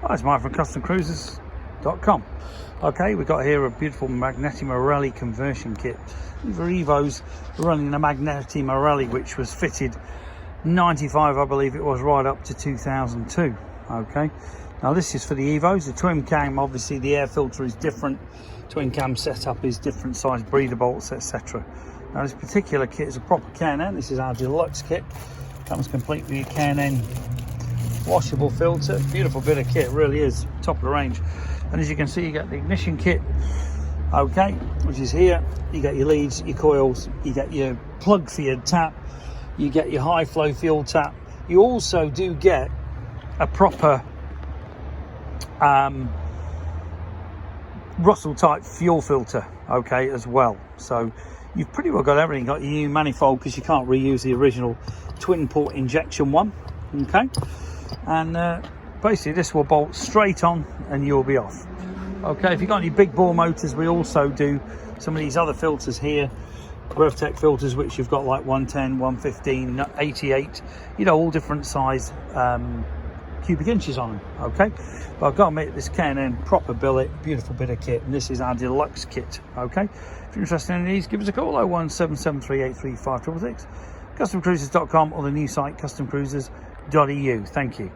Hi, it's Mike from customcruisers.com. Okay, we've got here a beautiful Magneti Marelli conversion kit. These are Evos running the Magneti Marelli, which was fitted 95, I believe it was, right up to 2002. Okay, now this is for the Evos, the twin cam. Obviously the air filter is different, twin cam setup is different size breather bolts, etc. Now this particular kit is a proper K&N. This is our deluxe kit, comes complete with your K&N washable filter. Beautiful bit of kit, really is top of the range. And as you can see, you get the ignition kit, okay, which is here. You get your leads, your coils, you get your plug for your tap, you get your high flow fuel tap. You also do get a proper Russell type fuel filter, okay, as well. So you've pretty well got everything. Got your new manifold, because you can't reuse the original twin port injection one, okay. And basically this will bolt straight on and you'll be off. Okay, if you've got any big bore motors, we also do some of these other filters here, RevTech filters, which you've got like 110, 115, 88, you know, all different size cubic inches on them. Okay, but I've got to admit, this K&N proper billet, beautiful bit of kit, and this is our deluxe kit. Okay, if you're interested in these, give us a call, 01773835666, customcruisers.com, or the new site customcruisers.eu. Thank you.